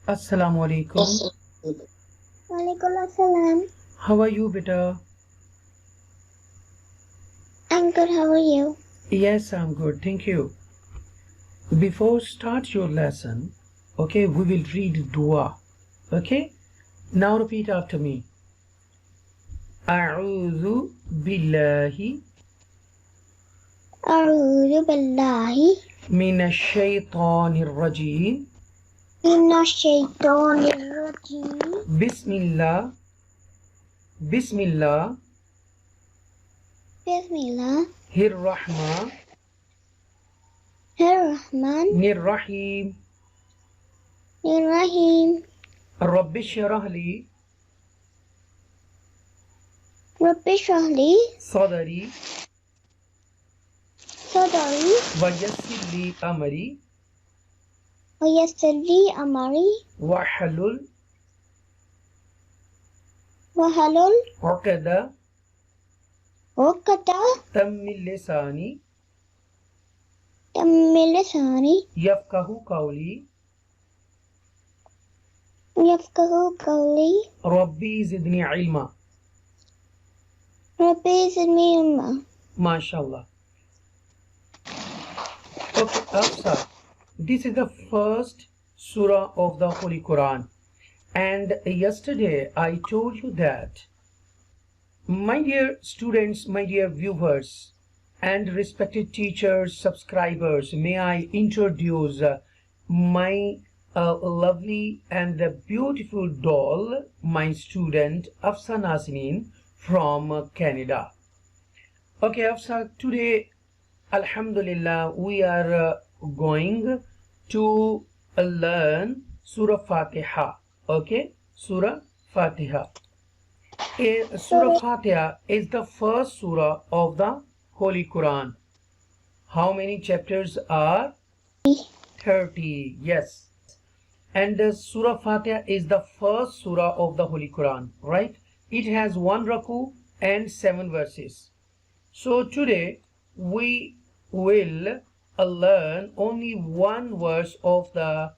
Assalamu alaikum. Walaikum assalam. How are you, beta? I'm good, how are you? Yes, I'm good, thank you. Before start your lesson, okay, we will read dua. Okay? Now repeat after me. A'udhu billahi A'udhu billahi minash shaitanir rajim. minash shaitanir rajim. Bismillah. Bismillah. Bismillah. Rahman. Rahman. Rahim. Rahim. Rabbi shrah li Rabbi shrah li sadri sadri wa yassir li amri wa yassir li amri wahlul wahlul 'uqdatan min lisani min lisani yafqahu qawli. yafqahu qawli. Rabbi zidni ilma. Rabbi zidni ilma. MashaAllah. Okay, Afsa, this is the first surah of the Holy Quran, and yesterday I told you that, my dear students, my dear viewers and respected teachers, subscribers, may I introduce my lovely and beautiful doll, my student Afsa Nazneen from Canada. Okay, Afsa, today Alhamdulillah we are going to learn Surah Fatiha. Okay, Surah Fatiha. Surah Fatiha is the first surah of the Holy Quran. How many chapters are? 30. Yes. And Surah Fatiha is the first surah of the Holy Quran, right? It has 1 raku and 7 verses. So today we will learn only 1 verse of the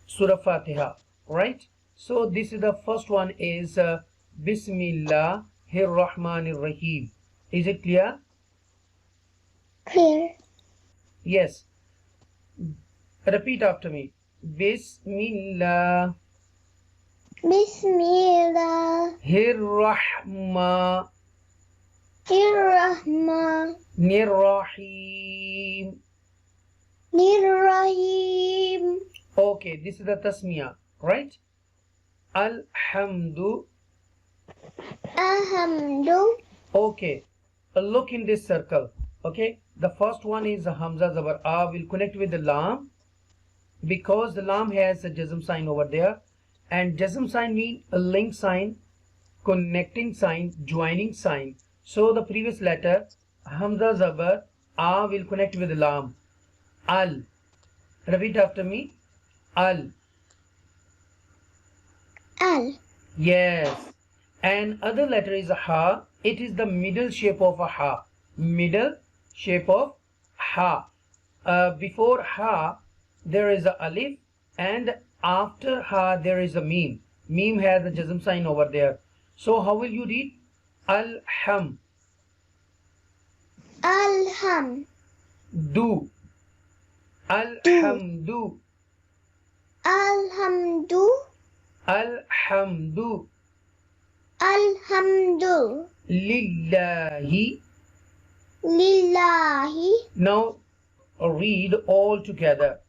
Surah Fatiha, right? So this is the first one is Bismillahir Rahmanir Rahim. Is it clear? Clear. Yes. Repeat after me. Bismillah. Bismillah. Rahman. Rahman. Rahim. Rahim. Okay, this is the tasmiyah, right? Alhamdu. Alhamdu. Okay, look in this circle. Okay, the first one is Hamza Zabar A will connect with the Lam, because the Lam has a Jazm sign over there, and Jazm sign means a link sign, connecting sign, joining sign. So the previous letter Hamza Zabar A will connect with the Lam. Al. Repeat after me. Al. Al. Yes. And other letter is Ha. It is the middle shape of a Ha. Middle shape of Ha. Before Ha there is a Alif, and after Ha there is a Mim. Mim has a Jazm sign over there. So how will you read? Alham. Alham. Do. Alhamdu. Alhamdu. Alhamdu. Alhamdu. Lillahi. Lillahi. Now read all together.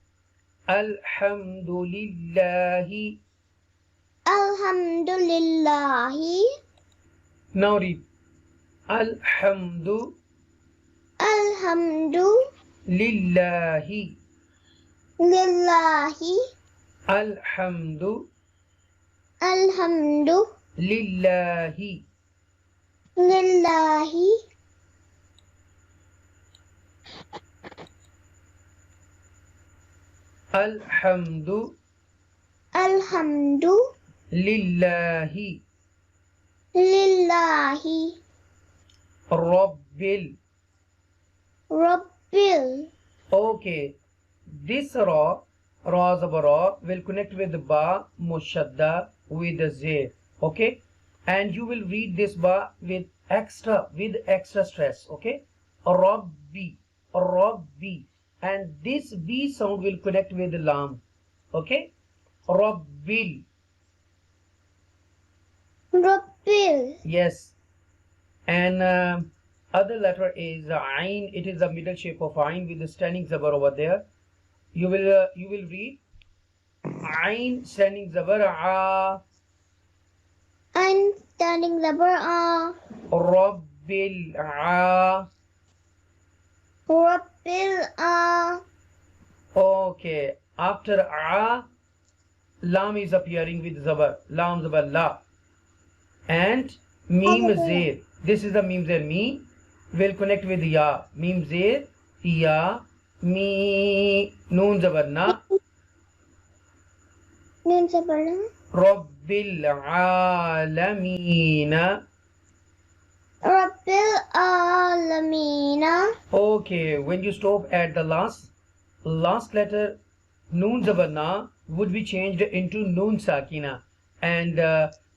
Alhamdulillahi. Alhamdulillahi. Now read. Alhamdu. Alhamdu. Lillahi. Lillahi. Alhamdu. Alhamdu. Lillahi. Lillahi. Alhamdu. Alhamdu. Lillahi. Lillahi. Rabbil. Rabbil. Okay, this ra zabar ra will connect with ba mushadda with the zay. Okay, and you will read this ba with extra stress. Okay, Rabbi, Rabbi, and this b sound will connect with the lam. Okay, Rabbil. Rabbil. Yes, and other letter is ain. It is the middle shape of ain with the standing zabar over there. You will read ain standing zabar a, I'm standing zabar a. Rabbil a. Rabbil a. Okay, after a, lam is appearing with zabar, lam zabar la, and mim zir. This is the mim zir mi will connect with ya, mim zir ya, mi, noon zabar na, Noon zabar na. Rabbil alamina. Rabbil alamina. Okay, when you stop at the last letter, noon zabar na would be changed into noon sakina, and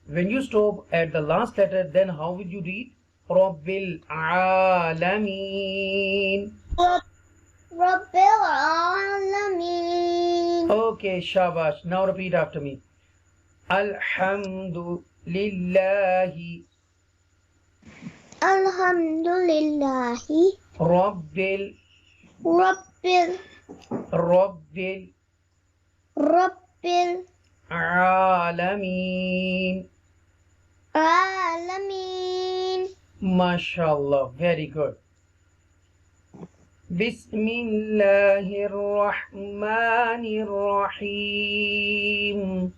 when you stop at the last letter, then how will you read? Rabbil alamin. Rabbil alamin. Okay, shabash. Now repeat after me. Alhamdulillahi. Alhamdulillahi. Rabbil alamin. Alamin. MashaAllah, very good. Bismillahirrahmanirrahim.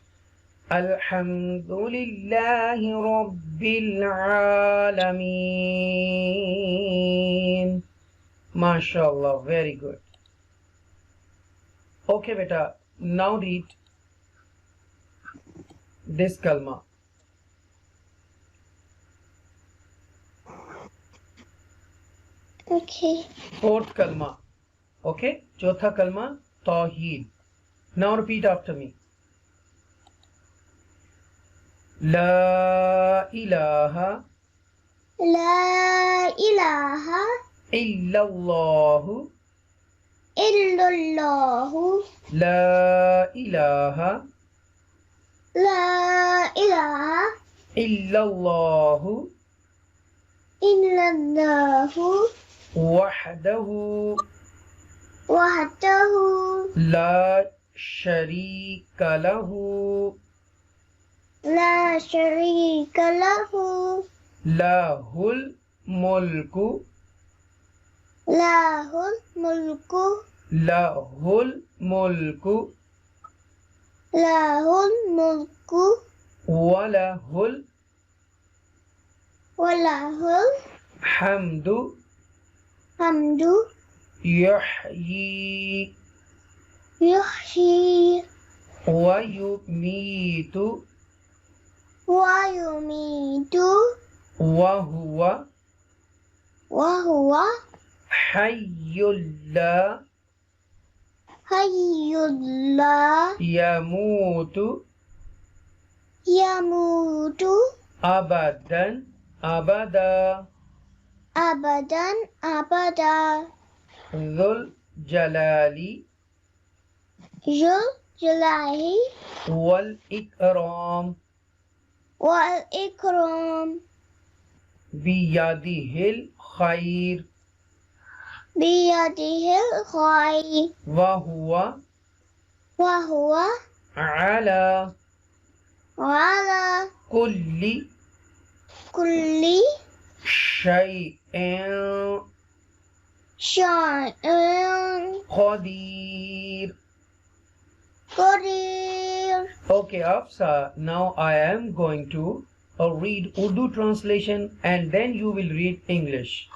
Alhamdulillahi Rabbil Alameen. MashaAllah, very good. Okay, beta, now read this kalma. Okay. Fourth kalma. Okay, chotha kalma, tawheed. Now repeat after me. La ilaha illallahu. Illallahu. La ilaha illallahu. Illallahu. Wahdahu la sharika lahu. La sharika lahu. Lahul mulku. Lahul mulku. Lahul mulku. Lahul mulku. Walahul hamdu. Hamdu. Yuhyi wa yumitu. Wa huwa hayyul la yamutu abadan abada. Dhul jalali wal ikram. Biyadihil khair. Wa huwa ala kulli shay'in qadir. Okay, Afsa, now I am going to read Urdu translation and then you will read English.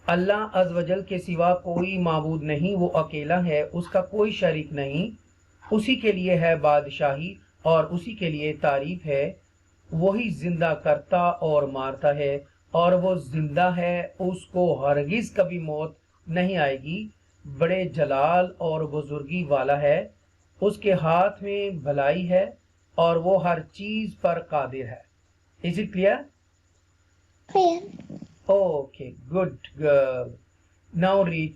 अल्लाह अज़ वजल के सिवा कोई माबूद नहीं, वो अकेला है, उसका कोई शरीक नहीं, उसी के लिए है बादशाही और उसी के लिए तारीफ है। वही जिंदा करता और मारता है اور وہ زندہ ہے, اس کو ہرگز کبھی موت نہیں آئے گی, بڑے جلال اور بزرگی والا ہے, اس کے ہاتھ میں بھلائی ہے اور وہ ہر چیز پر قادر ہے. Is it clear? Clear. Okay, good girl. Now read.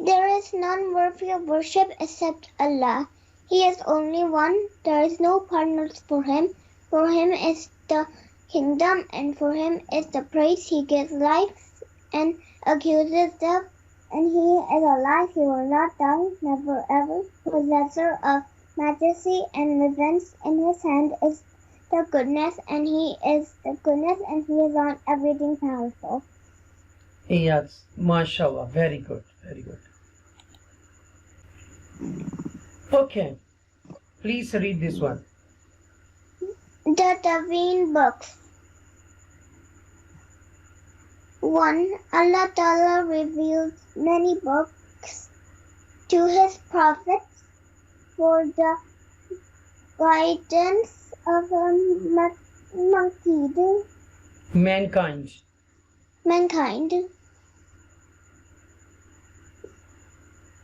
There is none worthy of worship except Allah. He is only one. There is no partners for him. For him is the kingdom, and for him is the praise. He gives life and accuses death, and he is alive. He will not die, never ever. Possessor of majesty and revenge. In his hand is the goodness, and he is the goodness, and he is on everything powerful. Yes, mashallah, very good, very good. Okay, please read this one. The Taween books. 1. Allah Ta'ala revealed many books to his prophets for the guidance of mankind.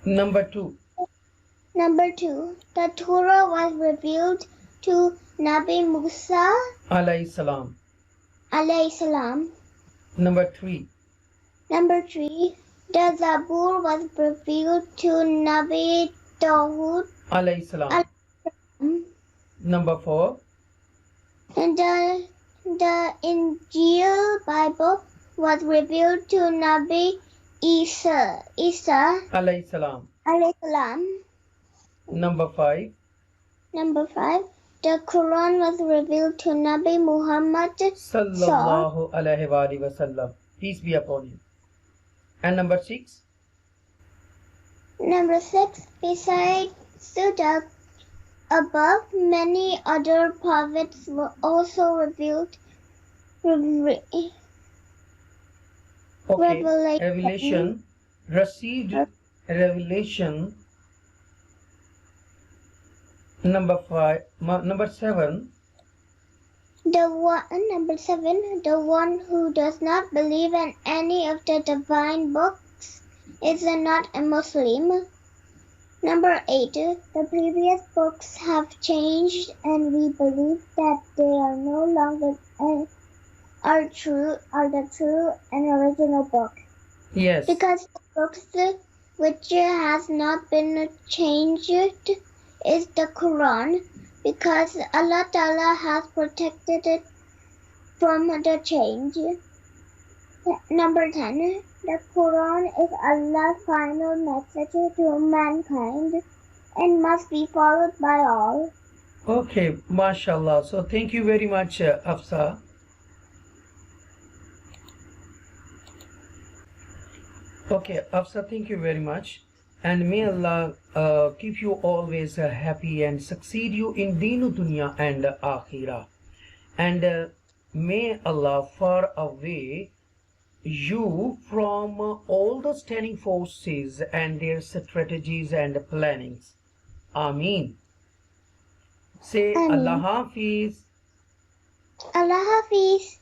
Number 2. Number 2. The Torah was revealed to Nabi Musa Alayhi salam. alayhi salam. Number 3. Number 3. The Zabur was revealed to Nabi Dawud Alayhi salam. Number 4. And the Injil Bible was revealed to Nabi Isa Alayhi salam. alayhi salam. Number 5. Number 5. The Quran was revealed to Nabi Muhammad Sallallahu alayhi wa sallam. Peace be upon him. And number 6. Number 6. Besides the above, many other prophets were also revealed. Revelation. Received revelation. Number 7. Number 7. The one who does not believe in any of the divine books is not a Muslim. Number 8. The previous books have changed, and we believe that they are no longer are the true and original book. Yes. Because the books which has not been changed is the Quran, because Allah Ta'ala has protected it from the change. Number 10. The Quran is Allah's final message to mankind and must be followed by all. Okay, mashallah. So thank you very much, Afsa. Okay, Afsa, thank you very much. And may Allah keep you always happy and succeed you in Deenu Dunya and Akhirah. And may Allah far away you from all the standing forces and their strategies and plannings. Ameen. Say Ameen. Allah Hafiz. Allah Hafiz.